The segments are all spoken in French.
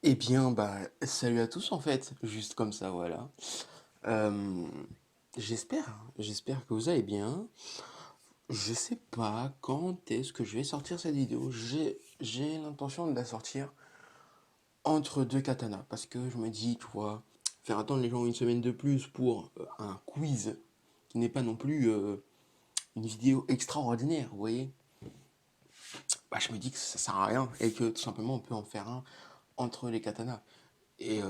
Eh bien, bah, salut à tous en fait, juste comme ça, voilà. Euh, j'espère que vous allez bien. Je sais pas quand est-ce que je vais sortir cette vidéo. J'ai l'intention de la sortir entre deux katanas, parce que je me dis, tu vois, faire attendre les gens une semaine de plus pour un quiz qui n'est pas non plus une vidéo extraordinaire, vous voyez. Bah, je me dis que ça sert à rien et que tout simplement on peut en faire un entre les katanas. Et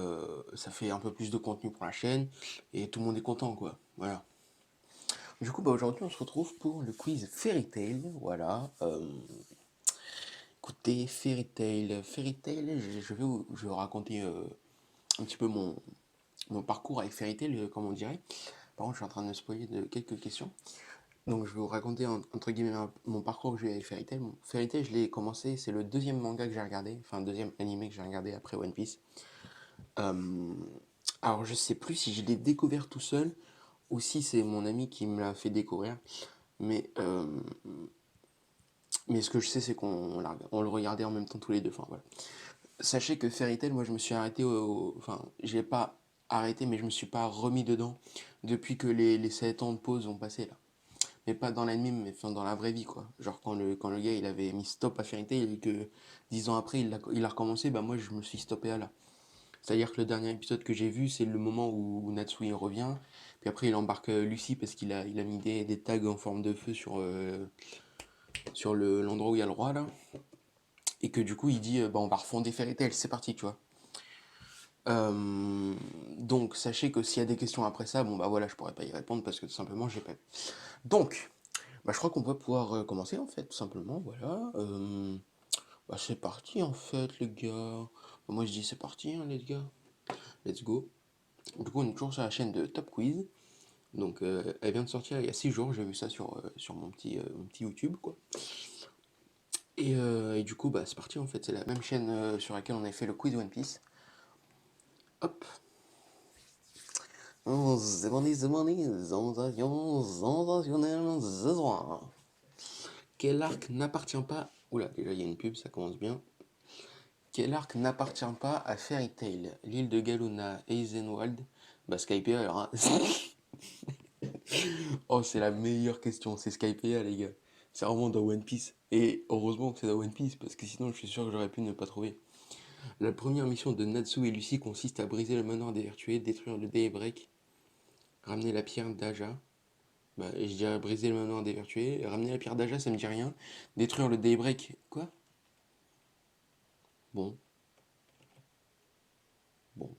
ça fait un peu plus de contenu pour la chaîne et tout le monde est content quoi. Voilà. Du coup bah aujourd'hui on se retrouve pour le quiz Fairy Tail. Voilà. Écoutez Fairy Tail, je vais vous raconter un petit peu mon parcours avec Fairy Tail, comme on dirait. Par contre je suis en train de me spoiler de quelques questions. Donc je vais vous raconter entre guillemets mon parcours que j'ai eu avec Fairy Tail. Bon, Fairy Tail je l'ai commencé, c'est le deuxième manga que j'ai regardé, enfin deuxième animé que j'ai regardé après One Piece. Euh, alors je sais plus si je l'ai découvert tout seul ou si c'est mon ami qui me l'a fait découvrir. Mais, euh, mais ce que je sais, c'est on le regardait en même temps tous les deux. Enfin, voilà. Sachez que Fairy Tail, moi je me suis arrêté enfin, je l'ai pas arrêté, mais je me suis pas remis dedans depuis que les 7 ans de pause ont passé là. Mais pas dans l'anime, mais enfin, dans la vraie vie quoi. Genre quand le gars il avait mis stop à Fairy Tail et que 10 ans après il a recommencé, bah moi je me suis stoppé à là. C'est-à-dire que le dernier épisode que j'ai vu, c'est le moment où Natsui revient. Puis après, il embarque Lucy parce il a mis des tags en forme de feu sur l'endroit où il y a le roi, là. Et que du coup, il dit bah, on va refonder Fairy Tail, c'est parti, tu vois. Donc, sachez que s'il y a des questions après ça, bon bah voilà, je pourrais pas y répondre parce que tout simplement, j'ai pas vu. Donc, bah, je crois qu'on va pouvoir commencer en fait, tout simplement, voilà. Bah, c'est parti en fait, les gars. Bah, moi, je dis c'est parti, hein, les gars. Let's go. Du coup, on est toujours sur la chaîne de Top Quiz. Donc, elle vient de sortir il y a 6 jours, j'ai vu ça sur mon petit YouTube, quoi. Et du coup, bah, c'est parti en fait, c'est la même chaîne sur laquelle on avait fait le quiz One Piece. Hop. Sensationnel ce soir. Quel arc n'appartient pas. Oula, déjà il y a une pub, ça commence bien. Quel arc n'appartient pas à Fairy Tail? L'île de Galuna, Eisenwald. Bah, Skypiea alors. Hein. Oh, c'est la meilleure question, c'est Skypiea, les gars. C'est vraiment dans One Piece. Et heureusement que c'est dans One Piece, parce que sinon je suis sûr que j'aurais pu ne pas trouver. La première mission de Natsu et Lucy consiste à briser le manoir des vertueux, détruire le Daybreak, ramener la pierre d'Aja. Bah, je dirais briser le manoir des vertueux, ramener la pierre d'Aja, ça me dit rien. Détruire le Daybreak, quoi? Bon, bon.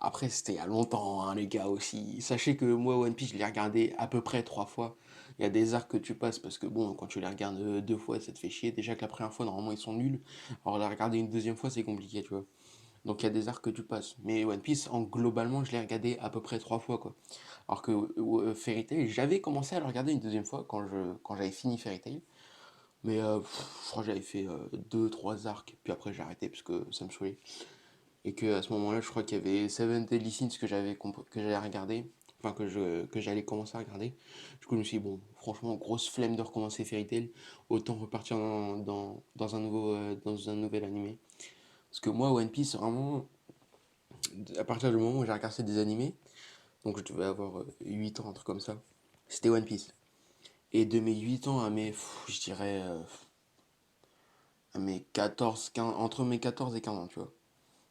Après, c'était il y a longtemps, hein, les gars, aussi. Sachez que moi, One Piece, je l'ai regardé à peu près 3 fois. Il y a des arcs que tu passes parce que, bon, quand tu les regardes 2 fois, ça te fait chier. Déjà que la première fois, normalement, ils sont nuls. Alors, la regarder une deuxième fois, c'est compliqué, tu vois. Donc, il y a des arcs que tu passes. Mais One Piece, globalement, je l'ai regardé à peu près 3 fois, quoi. Alors que Fairy Tail, j'avais commencé à le regarder une deuxième fois quand j'avais fini Fairy Tail. Mais je crois que j'avais fait 2, 3 arcs. Puis après, j'ai arrêté parce que ça me saoulait. Et que à ce moment-là, je crois qu'il y avait Seven Deadly Sins que j'allais regarder, enfin que j'allais commencer à regarder. Du coup, je me suis dit, bon, franchement, grosse flemme de recommencer Fairy Tail, autant repartir dans un nouvel animé. Parce que moi, One Piece, vraiment, à partir du moment où j'ai regardé des animés, donc je devais avoir 8 ans, un truc comme ça, c'était One Piece. Et de mes 8 ans je dirais, à mes 14 15 entre mes 14 et 15 ans, tu vois.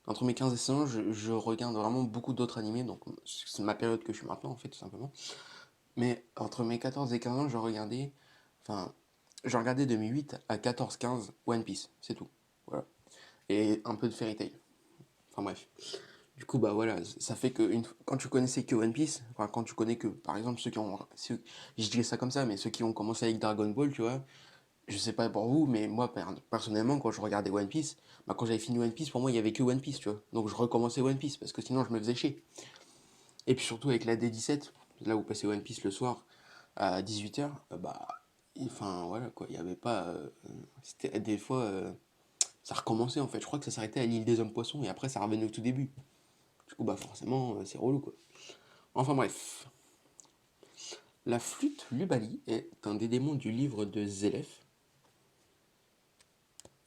Entre mes 15 et 16 ans, je regarde vraiment beaucoup d'autres animés, donc c'est ma période que je suis maintenant, en fait, tout simplement. Mais entre mes 14 et 15 ans, enfin, je regardais de mes 8 à 14 15 One Piece, c'est tout. Voilà. Et un peu de Fairy Tail. Enfin bref. Du coup, bah voilà, ça fait que quand tu connaissais que One Piece, enfin quand tu connais que, par exemple, je dirais ça comme ça, mais ceux qui ont commencé avec Dragon Ball, tu vois, je sais pas pour vous, mais moi, personnellement, quand je regardais One Piece, bah, quand j'avais fini One Piece, pour moi, il y avait que One Piece, tu vois. Donc je recommençais One Piece, parce que sinon, je me faisais chier. Et puis surtout avec la D17, là où passait One Piece le soir, à 18 h, bah, enfin, voilà, quoi, il y avait pas... c'était des fois, ça recommençait, en fait. Je crois que ça s'arrêtait à l'île des hommes poissons, et après, ça revenait au tout début. Du coup, bah, forcément, c'est relou, quoi. Enfin, bref. La flûte Lubali est un des démons du livre de Zélef.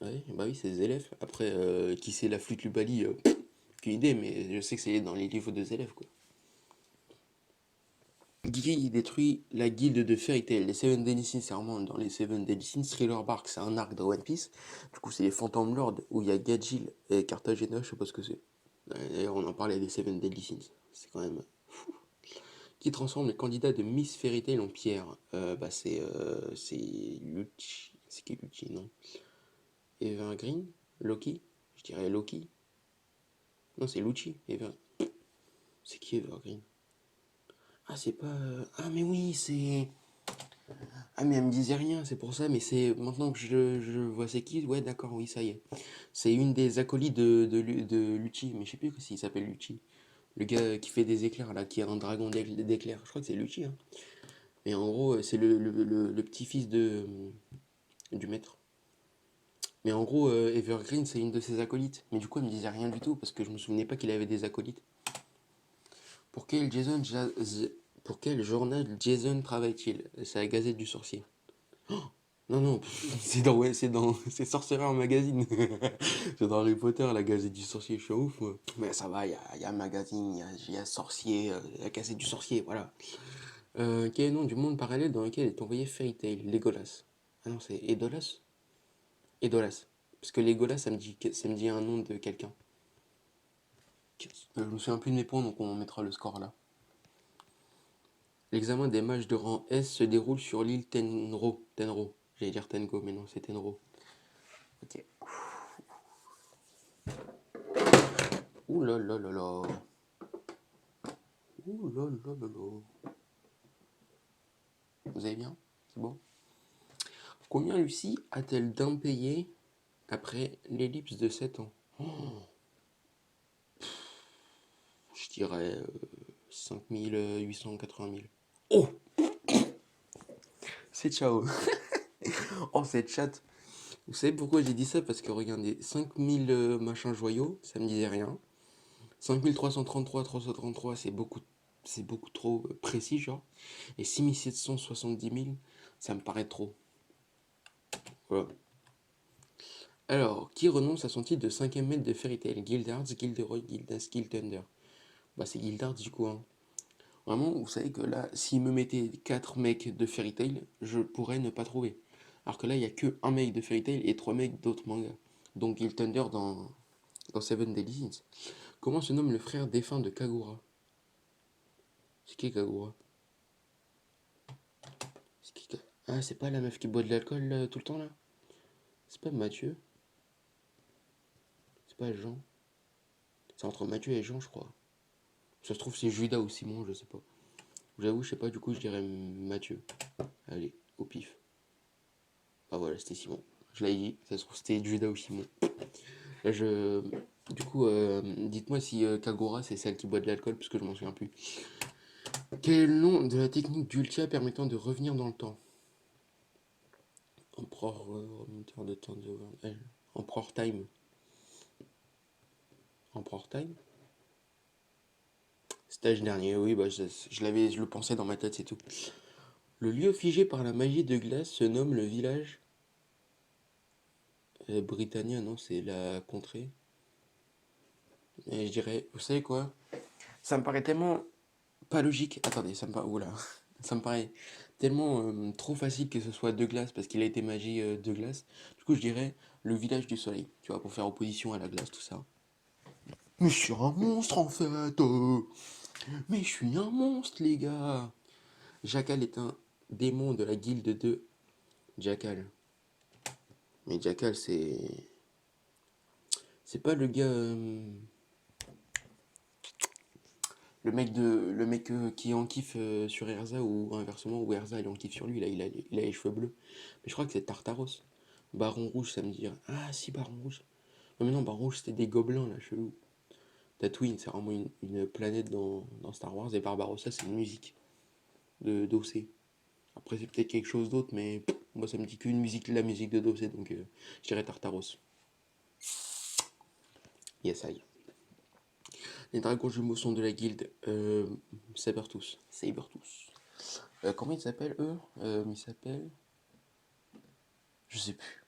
Ouais, bah oui, c'est des élèves. Après, qui c'est la flûte Lubali, aucune idée, mais je sais que c'est dans les livres des élèves, quoi. Guy détruit la guilde de Fairy Tail. Les Seven Deadly Sins, c'est vraiment dans les Seven Deadly Sins. Thriller Bark, c'est un arc de One Piece. Du coup, c'est les Phantom Lord où il y a Gajil et Cartagena, je sais pas ce que c'est. D'ailleurs, on en parlait des Seven Deadly Sins. C'est quand même. Qui transforme les candidats de Miss Fairy Tail en pierre. Bah, c'est Lucci. C'est qui Lucci, non? Evergreen? Loki? Je dirais Loki. Non, c'est Lucci. C'est qui Evergreen? Ah, c'est pas. Ah, mais oui, c'est. Ah, mais elle me disait rien, c'est pour ça, mais c'est. Maintenant que je vois c'est qui, ouais, d'accord, oui, ça y est. C'est une des acolytes de Lucci, mais je sais plus s'il s'appelle Lucci. Le gars qui fait des éclairs, là, qui a un dragon d'éclairs. Je crois que c'est Lucci, hein. Mais en gros, c'est le petit-fils du maître. Mais en gros, Evergreen, c'est une de ses acolytes. Mais du coup, elle me disait rien du tout, parce que je me souvenais pas qu'il avait des acolytes. Pour quel Jason, pour quel journal Jason travaille-t-il? C'est la Gazette du Sorcier. Non, non, c'est dans, ouais, c'est Sorcerer Magazine. C'est dans Harry Potter, la Gazette du Sorcier, je suis un ouf, moi. Mais ça va, il y a un magazine, il y a Sorcier, la Gazette du Sorcier, voilà. Quel est le nom du monde parallèle dans lequel est envoyé Fairy Tail? Legolas. Ah non, c'est Edolas? Edolas. Parce que Legolas, ça me dit un nom de quelqu'un. Je me souviens plus de mes points, donc on mettra le score là. L'examen des mages de rang S se déroule sur l'île Tenro. Tenro. J'allais dire Tengo, mais non, c'est Tenro. Ok. Ouh là là là là. Ouh là là là là. Vous allez bien? C'est bon? Combien Lucie a-t-elle d'impayés après l'ellipse de 7 ans? Je dirais 5 880 000. Oh! C'est ciao! Oh, cette chatte! Vous savez pourquoi j'ai dit ça? Parce que regardez, 5000 machins joyaux, ça me disait rien. 5333, c'est beaucoup trop précis, genre. Et 6770 000, ça me paraît trop. Voilà. Alors, qui renonce à son titre de 5ème maître de Fairy Tail? Gildarts, Gilderoy, Gildas, Gilthunder. Bah, c'est Gildarts du coup, hein. Vraiment, vous savez que là, s'il me mettait 4 mecs de Fairy Tail, je pourrais ne pas trouver. Alors que là, il n'y a que un mec de Fairy Tail et 3 mecs d'autres mangas. Donc Gilthunder dans Seven Deadly Sins. Comment se nomme le frère défunt de Kagura? C'est qui Kagura? Ah, c'est pas la meuf qui boit de l'alcool tout le temps là? C'est pas Mathieu? C'est pas Jean? C'est entre Mathieu et Jean, je crois. Ça se trouve, c'est Judas ou Simon, je sais pas. J'avoue, je sais pas, du coup, je dirais Mathieu. Allez, au pif. Ah voilà, c'était Simon. Je l'avais dit, ça se trouve, c'était Judas ou Simon. Là, je. Du coup, dites-moi si Kagura, c'est celle qui boit de l'alcool, parce que je m'en souviens plus. Quel est le nom de la technique d'Ultia permettant de revenir dans le temps? Empereur remonteur de temps de. Empereur Time. Empereur Time? Stage dernier, oui, bah, je le pensais dans ma tête, c'est tout. Le lieu figé par la magie de glace se nomme le village. Britannia, non, c'est la contrée. Et je dirais, vous savez quoi? Ça me paraît tellement pas logique. Attendez, ça me paraît. Oula. Ça me paraît tellement trop facile que ce soit de glace parce qu'il a été magie de glace. Du coup, je dirais le village du soleil, tu vois, pour faire opposition à la glace, tout ça. Mais je suis un monstre en fait! Mais je suis un monstre, les gars! Jackal est un démon de la guilde de Jackal. Mais Jackal, c'est. C'est pas le gars. Le mec qui en kiffe sur Erza ou inversement, ou Erza il en kiffe sur lui, là, il a les cheveux bleus. Mais je crois que c'est Tartaros. Baron Rouge, ça me dit. Ah si, Baron Rouge. Non, mais non, Baron Rouge, c'était des gobelins, là, chelou. Tatooine, c'est vraiment une planète dans Star Wars. Et Barbarossa, c'est une musique d'OC. Après, c'est peut-être quelque chose d'autre, mais moi, ça me dit qu'une musique, la musique de d'OC, donc je dirais Tartaros. Yes, I. Les dragons jumeaux sont de la guilde Sabertooth. Sabertooth. Comment ils s'appellent, eux? Ils s'appellent. Je sais plus.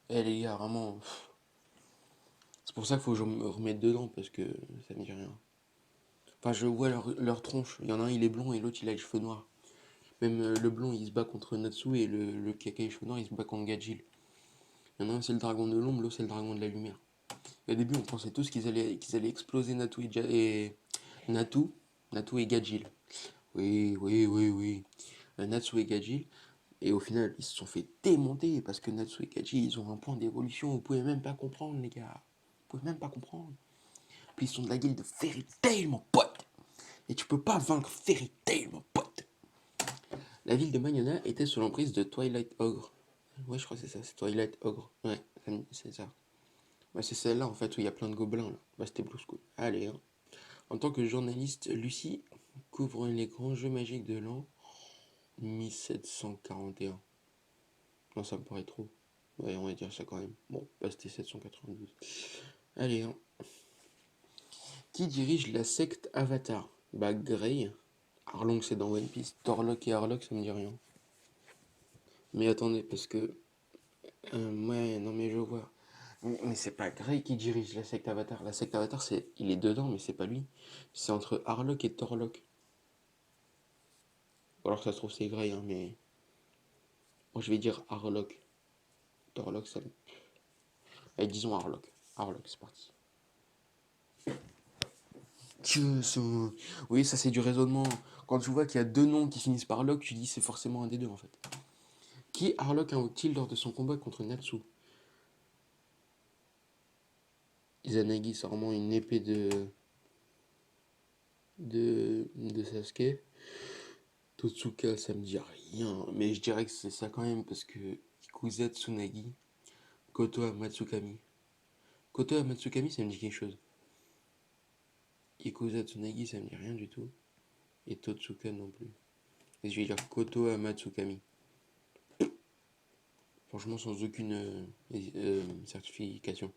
Eh les gars, vraiment. C'est pour ça qu'il faut que je me remette dedans parce que ça me dit rien. Enfin, je vois leur tronche. Il y en a un, il est blond et l'autre, il a les cheveux noirs. Même le blond, il se bat contre Natsu et le qui a les cheveux noirs, il se bat contre Gajil. Il y en a un, c'est le dragon de l'ombre, l'autre, c'est le dragon de la lumière. Et au début, on pensait tous qu'ils allaient exploser Natu et Natu, Natu et Gajil. Oui, oui, oui, oui. Natsu et Gajil. Et au final, ils se sont fait démonter parce que Natsu et Gajil, ils ont un point d'évolution. Vous pouvez même pas comprendre, les gars. Vous pouvez même pas comprendre. Puis ils sont de la guilde de Fairy Tail, mon pote. Et tu peux pas vaincre Fairy Tail, mon pote. La ville de Magnana était sous l'emprise de Twilight Ogre. Ouais, je crois que c'est ça, c'est Twilight Ogre. Ouais, c'est ça. Ouais, c'est celle-là en fait où il y a plein de gobelins là. Bah, c'était Blue School. Allez, hein. En tant que journaliste, Lucie couvre les grands jeux magiques de l'an 1741. Non, ça me paraît trop. Ouais, on va dire ça quand même. Bon, bah c'était 792. Allez, hein. Qui dirige la secte Avatar? Bah, Grey. Arlong, c'est dans One Piece. Torlock et Harlock, ça me dit rien. Mais attendez, parce que. Ouais, non, mais je vois. Mais c'est pas Grey qui dirige la secte Avatar. La secte Avatar, il est dedans, mais c'est pas lui. C'est entre Harlock et Torlock. Ou alors ça se trouve, c'est Grey, hein, mais. Moi, je vais dire Harlock. Torlock, ça. Allez, disons Harlock. Harlock, c'est parti. Oui, ça c'est du raisonnement. Quand tu vois qu'il y a deux noms qui finissent par Lock, tu dis c'est forcément un des deux en fait. Qui Harlock invoque-t-il lors de son combat contre Natsu? Izanagi, c'est vraiment une épée de Sasuke. Totsuka, ça me dit rien, mais je dirais que c'est ça quand même parce que Ikuza Tsunagi, Kotoa Matsukami. Kotoa Matsukami, ça me dit quelque chose. Ikuza Tsunagi, ça me dit rien du tout. Et Totsuka non plus. Et je vais dire Kotoa Matsukami. Franchement, sans aucune certification.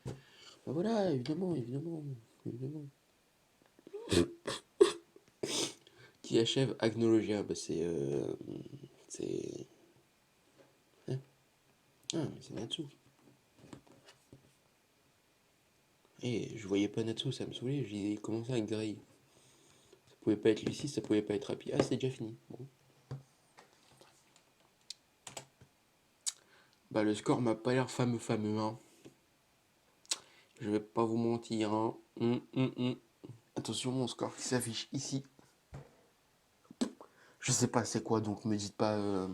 Bah voilà, évidemment, évidemment, évidemment. Qui achève Agnologia? Bah c'est. C'est. Hein. Ah, mais c'est Natsu. Et je voyais pas Natsu, ça me saoulait. J'ai commencé avec Grey. Ça pouvait pas être Lucie, ça pouvait pas être Happy. Ah, c'est déjà fini. Bon. Bah le score m'a pas l'air fameux, fameux, hein. Je vais pas vous mentir, hein. Attention, mon score qui s'affiche ici. Je sais pas c'est quoi, donc me dites pas.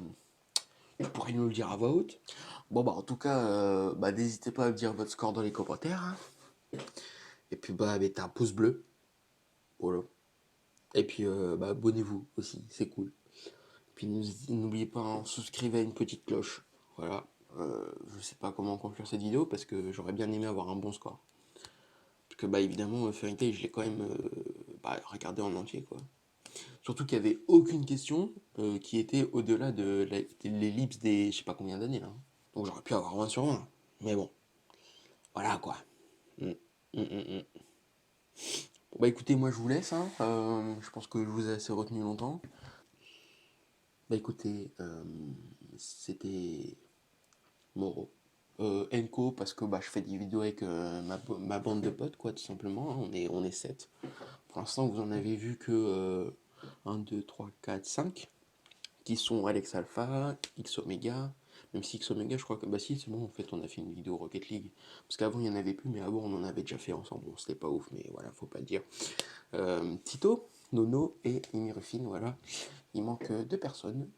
Vous pourriez nous le dire à voix haute. Bon bah en tout cas, bah n'hésitez pas à me dire votre score dans les commentaires, hein. Et puis bah mettez un pouce bleu. Voilà. Et puis bah abonnez-vous aussi, c'est cool. Puis n'oubliez pas, hein, souscrivez à une petite cloche. Voilà. Je sais pas comment conclure cette vidéo parce que j'aurais bien aimé avoir un bon score. Parce que bah évidemment, Fairy Tail, je l'ai quand même regardé en entier quoi. Surtout qu'il n'y avait aucune question qui était au-delà de l'ellipse des je sais pas combien d'années là, hein. Donc j'aurais pu avoir 20 sur 20. Mais bon, voilà quoi. Mm, mm, mm. Bon, bah écoutez, moi je vous laisse, hein. Je pense que je vous ai assez retenu longtemps. Bah écoutez, c'était Moro. Enko parce que bah, je fais des vidéos avec ma bande de potes quoi tout simplement, hein. On est 7. Pour l'instant vous en avez vu que 1, 2, 3, 4, 5 qui sont Alex Alpha, X Omega, même si X Omega je crois que bah si c'est bon en fait on a fait une vidéo Rocket League parce qu'avant il y en avait plus mais avant on en avait déjà fait ensemble, bon c'était pas ouf mais voilà faut pas le dire. Tito, Nono et Imirufine, voilà. Il manque deux personnes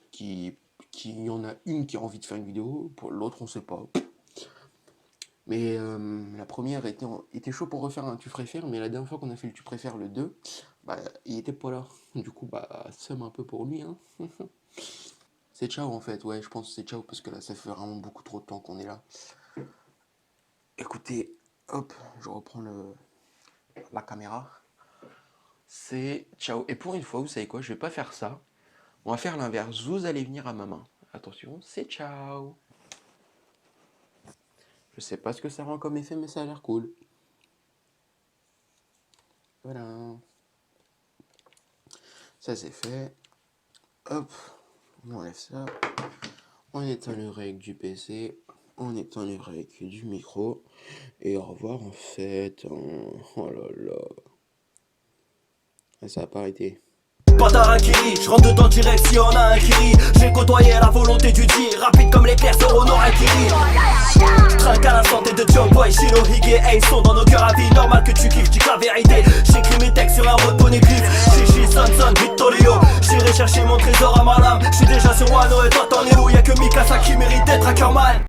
qui y en a une qui a envie de faire une vidéo, pour l'autre on sait pas. Mais la première était chaud pour refaire un tu préfères, mais la dernière fois qu'on a fait le tu préfères le 2, bah il était pas là. Du coup bah somme un peu pour lui hein. C'est ciao en fait, ouais je pense que c'est ciao parce que là ça fait vraiment beaucoup trop de temps qu'on est là. Écoutez, hop, je reprends la caméra. C'est ciao. Et pour une fois, vous savez quoi, je vais pas faire ça. On va faire l'inverse. Vous allez venir à ma main. Attention, c'est ciao. Je sais pas ce que ça rend comme effet, mais ça a l'air cool. Voilà. Ça c'est fait. Hop, on enlève ça. On éteint le rec du PC, on éteint le rec du micro, et au revoir en fait. Oh là là. Ah, ça a pas arrêté. Pas d'harakiri, je rentre dedans direct si on a un kiri. J'ai côtoyé la volonté du dire, rapide comme l'éclair sur Ono Akiri. Trinque à la santé de John Boy, Shinohige, Ace sont dans nos cœurs à vie. Normal que tu kiffes, dis que la vérité. J'écris mes textes sur un mode poneglyph. Chichi, Sanson, Vittorio. J'irai chercher mon trésor à ma lame. J'suis déjà sur Wano et toi t'en es où? Y'a que Mikasa qui mérite d'être un Kerman.